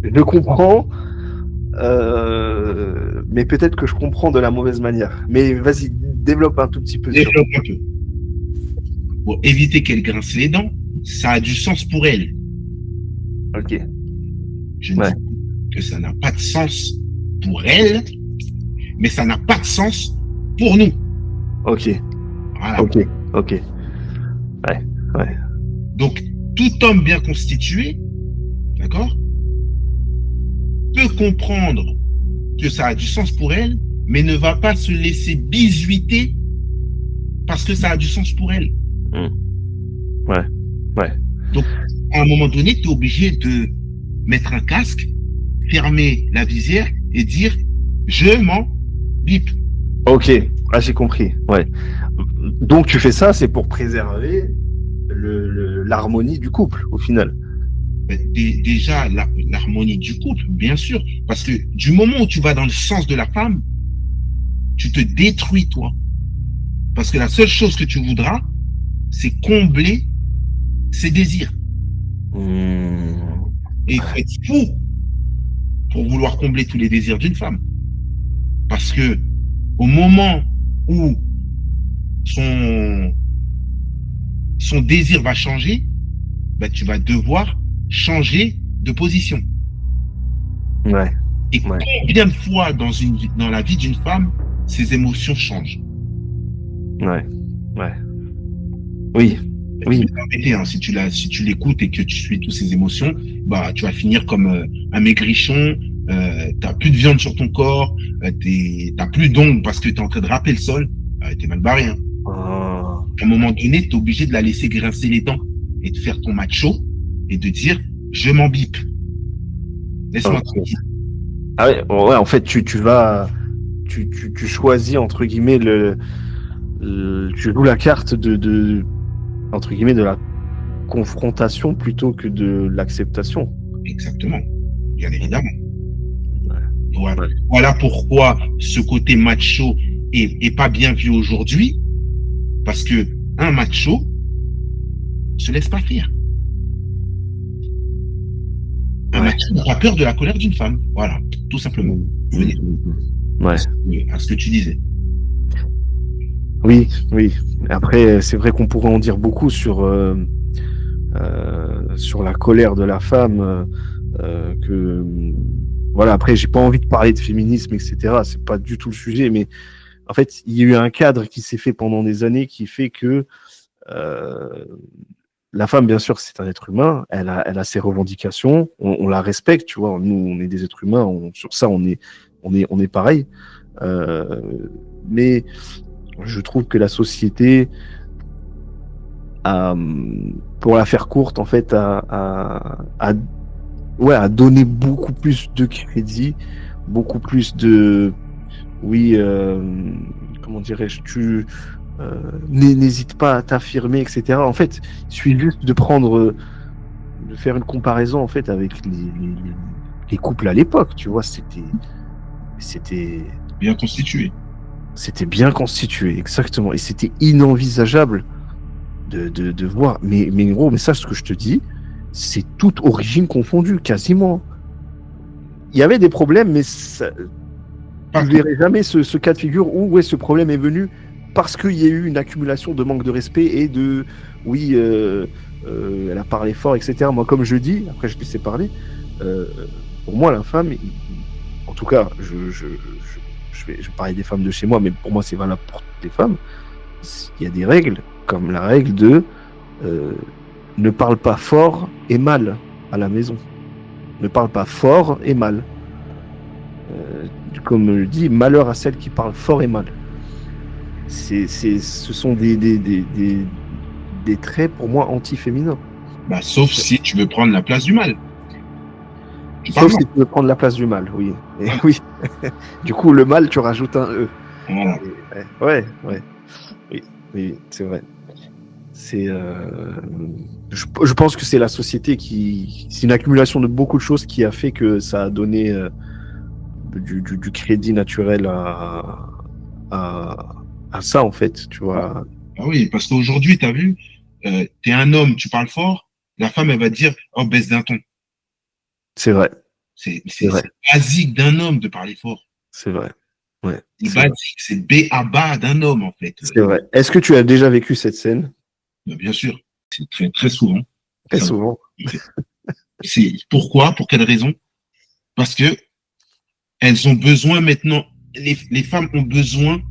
Speaker 1: je comprends, mais peut-être que je comprends de la mauvaise manière. Mais vas-y, développe un tout petit peu.
Speaker 2: Développe un peu. Pour éviter qu'elle grince les dents, ça a du sens pour elle.
Speaker 1: Ok.
Speaker 2: Je ne dis que ça n'a pas de sens pour elle, mais ça n'a pas de sens pour nous.
Speaker 1: Ok,
Speaker 2: Voilà.
Speaker 1: ok, ok. Ouais, ouais.
Speaker 2: Donc, tout homme bien constitué, d'accord, peut comprendre que ça a du sens pour elle, mais ne va pas se laisser bisuiter parce que ça a du sens pour elle.
Speaker 1: Hmm. Ouais, ouais.
Speaker 2: Donc, à un moment donné, tu es obligé de mettre un casque, fermer la visière et dire je m'en bip.
Speaker 1: Ok, ah, j'ai compris. Ouais. Donc tu fais ça, c'est pour préserver l'harmonie du couple, au final.
Speaker 2: Déjà, l'harmonie du couple, bien sûr, parce que du moment où tu vas dans le sens de la femme, tu te détruis toi. Parce que la seule chose que tu voudras, c'est combler ses désirs.
Speaker 1: Hmm.
Speaker 2: Et il faut être fou pour vouloir combler tous les désirs d'une femme. Parce que au moment où son, son désir va changer, ben, tu vas devoir changer de position.
Speaker 1: Ouais,
Speaker 2: Et
Speaker 1: ouais,
Speaker 2: combien de fois dans la vie d'une femme, ses émotions changent?
Speaker 1: ouais, ouais. Oui,
Speaker 2: Tu
Speaker 1: oui.
Speaker 2: peux t'arrêter, hein, si tu l'écoutes et que tu suis toutes ses émotions, bah, tu vas finir comme un maigrichon, t'as plus de viande sur ton corps, t'as plus d'ongles parce que t'es en train de râper le sol, t'es mal barré, hein.
Speaker 1: Ah,
Speaker 2: À un moment donné, t'es obligé de la laisser grincer les dents et de faire ton macho et de dire, je m'en bip, laisse-moi
Speaker 1: ok.
Speaker 2: tranquille.
Speaker 1: Ah ouais, ouais, en fait, tu vas, tu choisis, entre guillemets, tu joues la carte entre guillemets, de la confrontation plutôt que de l'acceptation.
Speaker 2: Exactement, bien
Speaker 1: Mhm.
Speaker 2: évidemment.
Speaker 1: Ouais,
Speaker 2: Voilà,
Speaker 1: ouais.
Speaker 2: voilà pourquoi ce côté macho est pas bien vu aujourd'hui, parce que un macho se laisse pas faire. Un
Speaker 1: Ouais.
Speaker 2: macho n'a pas peur de la colère d'une femme. Voilà, tout simplement.
Speaker 1: Mhm.
Speaker 2: Venez
Speaker 1: Mhm.
Speaker 2: à
Speaker 1: Ouais.
Speaker 2: ce à ce que tu disais.
Speaker 1: Oui, oui. Après, c'est vrai qu'on pourrait en dire beaucoup sur la colère de la femme. Voilà. Après, j'ai pas envie de parler de féminisme, etc. C'est pas du tout le sujet, mais en fait, il y a eu un cadre qui s'est fait pendant des années qui fait que euh, la femme, bien sûr, c'est un être humain. Elle a ses revendications. On la respecte, tu vois. Nous, on est des êtres humains. Sur ça, on est pareil. Euh, mais je trouve que la société a, pour la faire courte, en fait, ouais, a donné beaucoup plus de crédit, beaucoup plus de, oui, comment dirais-je, n'hésite pas à t'affirmer, etc. En fait, il suffit juste de faire une comparaison, en fait, avec les couples à l'époque, tu vois, c'était,
Speaker 2: Bien constitué.
Speaker 1: c'était bien constitué, exactement, et c'était inenvisageable de voir. Mais gros, mais ça, ce que je te dis, c'est toute origine confondue, quasiment. Il y avait des problèmes, mais
Speaker 2: Pas
Speaker 1: tu
Speaker 2: tout.
Speaker 1: verrais jamais ce cas de figure où ouais, ce problème est venu parce qu'il y a eu une accumulation de manque de respect et de oui, elle a parlé fort, etc. Moi, comme je dis, après je te laisse parler, euh, pour moi, la femme, en tout cas, je vais parler des femmes de chez moi, mais pour moi, c'est valable pour toutes les femmes. Il y a des règles, comme la règle de euh, ne parle pas fort et mal à la maison. Ne parle pas fort et mal. Euh, Comme je dis, malheur à celle qui parle fort et mal. Ce sont des traits pour moi anti-féminins.
Speaker 2: Bah, sauf si tu veux prendre la place du mal. Tu parles
Speaker 1: Sauf
Speaker 2: mal.
Speaker 1: si tu veux prendre la place du mal, oui. Et oui. Du coup, le mal, tu rajoutes un E.
Speaker 2: Voilà.
Speaker 1: Ouais, ouais, ouais. Oui, oui, c'est vrai. C'est, je pense que c'est la société c'est une accumulation de beaucoup de choses qui a fait que ça a donné du crédit naturel à, à ça, en fait, tu
Speaker 2: Ah,
Speaker 1: vois.
Speaker 2: ah oui, parce qu'aujourd'hui, tu as vu, tu es un homme, tu parles fort, la femme, elle va te dire, oh, baisse d'un ton.
Speaker 1: C'est vrai, c'est
Speaker 2: C'est
Speaker 1: vrai,
Speaker 2: basique d'un homme de parler fort.
Speaker 1: c'est vrai. Ouais,
Speaker 2: C'est
Speaker 1: c'est vrai.
Speaker 2: basique, c'est B à bas d'un homme, en fait.
Speaker 1: C'est vrai. Est-ce que tu as déjà vécu cette scène?
Speaker 2: Bah, bien sûr, c'est très, très souvent.
Speaker 1: Très
Speaker 2: Ça,
Speaker 1: souvent.
Speaker 2: c'est pourquoi, pour quelle raison? Parce que elles ont besoin maintenant, les femmes ont besoin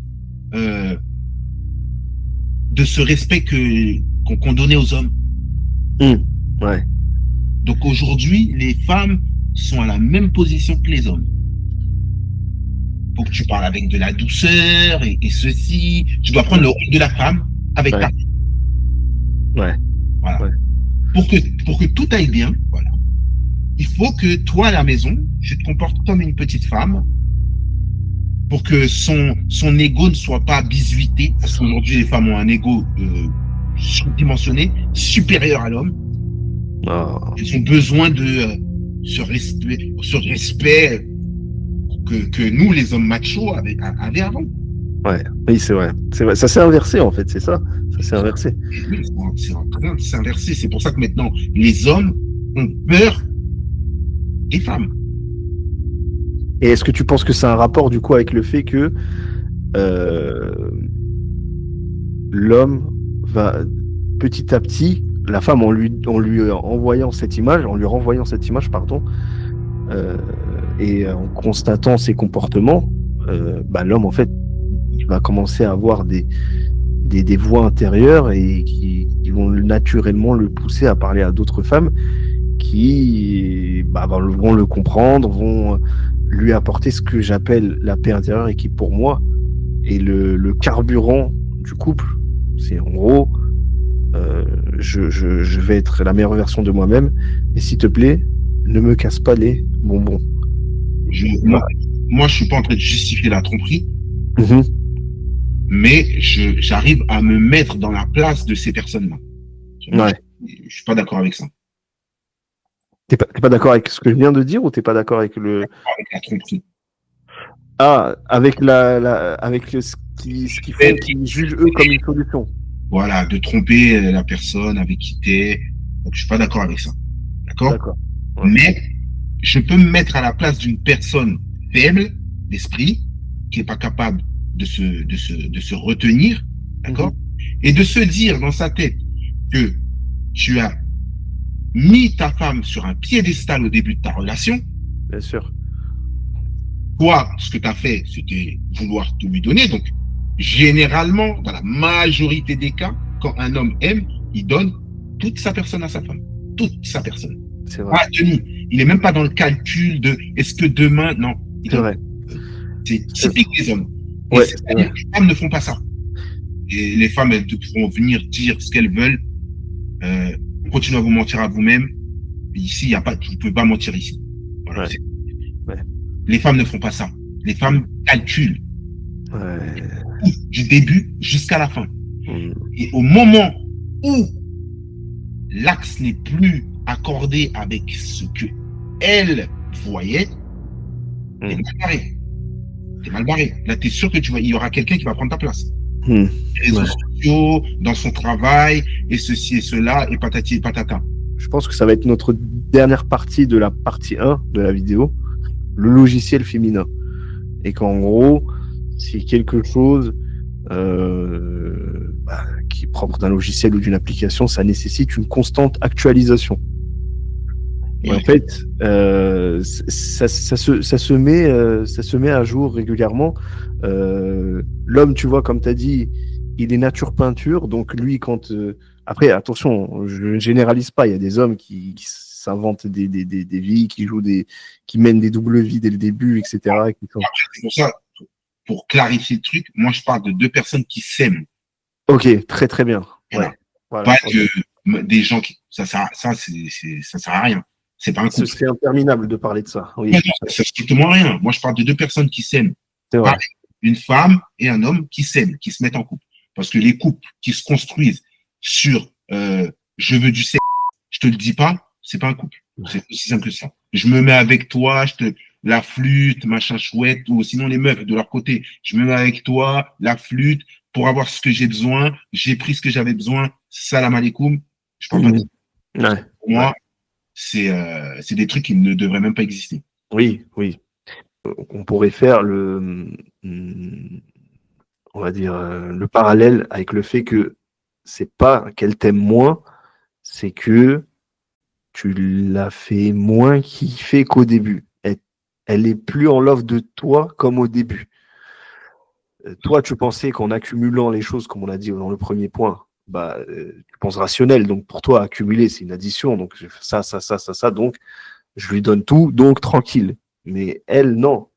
Speaker 2: euh, de ce respect qu'on donnait aux hommes.
Speaker 1: Ouais.
Speaker 2: Donc aujourd'hui, les femmes sont à la même position que les hommes. Faut que tu parles avec de la douceur et ceci. Tu dois prendre le rôle de la femme avec
Speaker 1: Ouais.
Speaker 2: ta.
Speaker 1: Ouais.
Speaker 2: Voilà.
Speaker 1: Ouais.
Speaker 2: Pour que tout aille bien, voilà. Il faut que toi, à la maison, tu te comportes comme une petite femme pour que son ego ne soit pas bisuité. Parce qu'aujourd'hui, les femmes ont un ego surdimensionné, supérieur à l'homme.
Speaker 1: Oh.
Speaker 2: Elles ont besoin de ce respect que nous, les hommes machos, avaient avant.
Speaker 1: Ouais. Oui, c'est vrai. C'est vrai. Ça s'est inversé, en fait, c'est ça. Ça s'est inversé.
Speaker 2: Oui, c'est inversé. C'est pour ça que maintenant, les hommes ont peur des femmes.
Speaker 1: Et est-ce que tu penses que c'est un rapport, du coup, avec le fait que euh, l'homme va petit à petit, la femme, en lui envoyant cette image, en lui renvoyant cette image, pardon, et en constatant ses comportements, l'homme, en fait, il va commencer à avoir des voix intérieures et qui vont naturellement le pousser à parler à d'autres femmes qui vont le comprendre, vont lui apporter ce que j'appelle la paix intérieure et qui, pour moi, est le carburant du couple. C'est en gros, je vais être la meilleure version de moi-même, mais s'il te plaît, ne me casse pas les bonbons.
Speaker 2: Moi, je suis pas en train de justifier la tromperie,
Speaker 1: Mhm.
Speaker 2: mais j'arrive à me mettre dans la place de ces personnes-là.
Speaker 1: Ouais.
Speaker 2: Je suis pas d'accord avec ça.
Speaker 1: T'es pas d'accord avec ce que je viens de dire ou t'es pas d'accord avec le...
Speaker 2: Avec la tromperie.
Speaker 1: Ah, avec avec ce qu'ils font, qu'ils jugent eux comme une solution.
Speaker 2: Voilà, de tromper la personne avec qui t'es. Donc, je suis pas d'accord avec ça. D'accord?
Speaker 1: D'accord. Ouais.
Speaker 2: Mais je peux me mettre à la place d'une personne faible d'esprit, qui est pas capable de se retenir, d'accord? Et de se dire dans sa tête que tu as mis ta femme sur un piédestal au début de ta relation.
Speaker 1: Bien sûr.
Speaker 2: Toi, ce que tu as fait, c'était vouloir tout lui donner. Donc, généralement, dans la majorité des cas, quand un homme aime, il donne toute sa personne à sa femme. Toute sa personne.
Speaker 1: C'est vrai.
Speaker 2: Ah, Denis, il n'est même pas dans le calcul de est-ce que demain. Non.
Speaker 1: C'est vrai.
Speaker 2: C'est typique des hommes.
Speaker 1: Ouais,
Speaker 2: Et les femmes ne font pas ça. Et les femmes, elles devront venir dire ce qu'elles veulent. Continuez à vous mentir à vous-même. Ici, il y a pas, tu ne peux pas mentir ici. Voilà,
Speaker 1: ouais. Ouais.
Speaker 2: Les femmes ne font pas ça. Les femmes calculent.
Speaker 1: Ouais.
Speaker 2: Du début jusqu'à la fin.
Speaker 1: Mm.
Speaker 2: Et au moment où l'axe n'est plus accordé avec ce que elle voyait, t'es mal barré. T'es mal barré. Là, t'es sûr que il y aura quelqu'un qui va prendre ta place. Les réseaux sociaux, dans son travail, et ceci et cela, et patati et patata.
Speaker 1: Je pense que ça va être notre dernière partie de la partie 1 de la vidéo, le logiciel féminin. Et qu'en gros, c'est quelque chose qui est propre d'un logiciel ou d'une application, ça nécessite une constante actualisation. Et en fait, ça se met à jour régulièrement. L'homme, tu vois, comme tu as dit, il est nature peinture. Donc lui, après, attention, je ne généralise pas. Il y a des hommes qui s'inventent des vies, qui mènent des doubles vies dès le début, etc.
Speaker 2: C'est pour ça, pour clarifier le truc, moi je parle de deux personnes qui s'aiment.
Speaker 1: Ok, très très bien.
Speaker 2: Voilà.
Speaker 1: Ouais. Voilà.
Speaker 2: Pas des gens qui. Ça sert à rien. C'est pas un couple.
Speaker 1: C'est interminable de parler de ça. Oui.
Speaker 2: Non, ça sert strictement à rien. Moi je parle de deux personnes qui s'aiment.
Speaker 1: C'est vrai.
Speaker 2: Une femme et un homme qui s'aiment, qui se mettent en couple. Parce que les couples qui se construisent sur je veux du sexe, je te le dis pas, c'est pas un couple. C'est aussi simple que ça. Je me mets avec toi, la flûte, machin chouette, ou sinon les meufs de leur côté. Je me mets avec toi, la flûte, pour avoir ce que j'ai besoin. J'ai pris ce que j'avais besoin. Salam alaikum. Je parle pas de ça.
Speaker 1: Ouais.
Speaker 2: Pour moi, c'est des trucs qui ne devraient même pas exister.
Speaker 1: Oui, oui. On pourrait faire on va dire, le parallèle avec le fait que c'est pas qu'elle t'aime moins, c'est que tu l'as fait moins kiffer qu'au début. Elle est plus en love de toi comme au début. Toi, tu pensais qu'en accumulant les choses, comme on a dit dans le premier point, tu penses rationnel. Donc, pour toi, accumuler, c'est une addition. Donc, je fais ça. Donc, je lui donne tout. Donc, tranquille. Mais elle, non.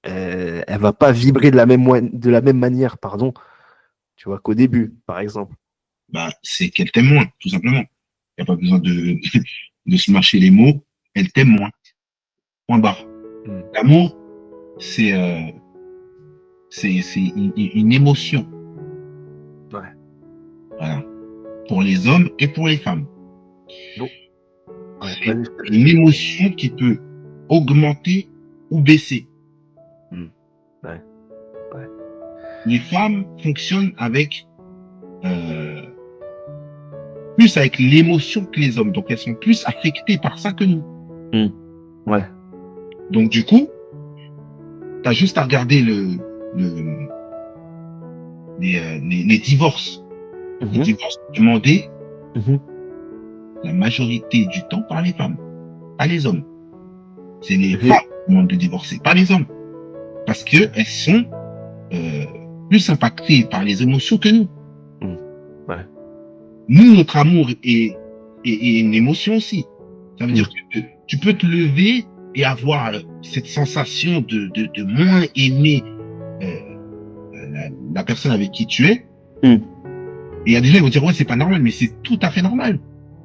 Speaker 1: Elle va pas vibrer de la même manière, pardon, tu vois, qu'au début, par exemple.
Speaker 2: Bah, c'est qu'elle t'aime moins, tout simplement. Il n'y a pas besoin de se mâcher les mots. Elle t'aime moins. Point barre.
Speaker 1: Mm.
Speaker 2: L'amour, c'est c'est une émotion.
Speaker 1: Ouais.
Speaker 2: Voilà. Pour les hommes et pour les femmes.
Speaker 1: Bon. Ouais,
Speaker 2: C'est
Speaker 1: vas-y,
Speaker 2: une émotion qui peut augmenter ou baisser.
Speaker 1: Mm. Ouais. Ouais.
Speaker 2: Les femmes fonctionnent avec euh, plus avec l'émotion que les hommes. Donc elles sont plus affectées par ça que nous.
Speaker 1: Mm. Ouais.
Speaker 2: Donc du coup, tu as juste à regarder le, les divorces. Les
Speaker 1: Mhm.
Speaker 2: divorces demandés
Speaker 1: Mhm.
Speaker 2: la majorité du temps par les femmes, pas les hommes. C'est les
Speaker 1: J'ai-
Speaker 2: femmes qui demandent de divorcer, pas les hommes. Parce qu'elles sont euh, plus impactées par les émotions que nous.
Speaker 1: Mm. Ouais.
Speaker 2: Nous, notre amour est une émotion aussi. Ça veut
Speaker 1: Mm.
Speaker 2: dire que tu peux te lever et avoir cette sensation de moins aimer la personne avec qui tu es.
Speaker 1: Mm.
Speaker 2: Et il y a des gens qui vont dire, ouais, c'est pas normal, mais c'est tout à fait normal.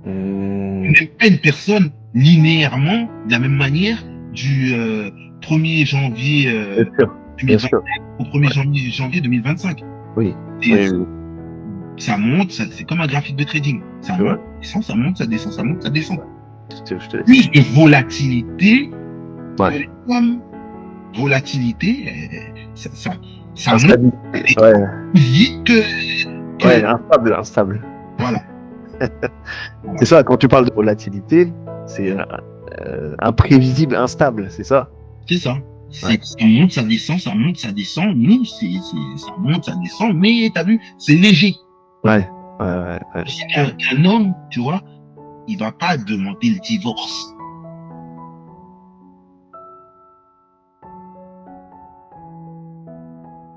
Speaker 2: Tu
Speaker 1: Mm.
Speaker 2: n'aimes pas une personne linéairement, de la même manière, du 1er janvier
Speaker 1: Bien sûr. Bien
Speaker 2: 2025
Speaker 1: sûr.
Speaker 2: au 1er
Speaker 1: Ouais.
Speaker 2: janvier 2025.
Speaker 1: Oui.
Speaker 2: Et
Speaker 1: Oui, oui.
Speaker 2: ça monte, c'est comme un graphique de trading. Ça
Speaker 1: C'est vrai.
Speaker 2: monte, ça descend, ça monte, ça descend, ça monte, ça descend.
Speaker 1: Je te laisse.
Speaker 2: Plus de volatilité que
Speaker 1: Ouais.
Speaker 2: les femmes. Volatilité, ça monte
Speaker 1: Instabilité.
Speaker 2: et
Speaker 1: Ouais.
Speaker 2: plus vite
Speaker 1: Ouais,
Speaker 2: que
Speaker 1: instable, instable.
Speaker 2: voilà.
Speaker 1: C'est ça, quand tu parles de volatilité, c'est imprévisible, instable, c'est ça?
Speaker 2: C'est ça.
Speaker 1: Ouais.
Speaker 2: Ça monte, ça descend, ça monte, ça descend. Nous, ça monte, ça descend, mais t'as vu, c'est léger.
Speaker 1: Ouais. Ouais, ouais, ouais.
Speaker 2: Un homme, tu vois, il va pas demander le divorce.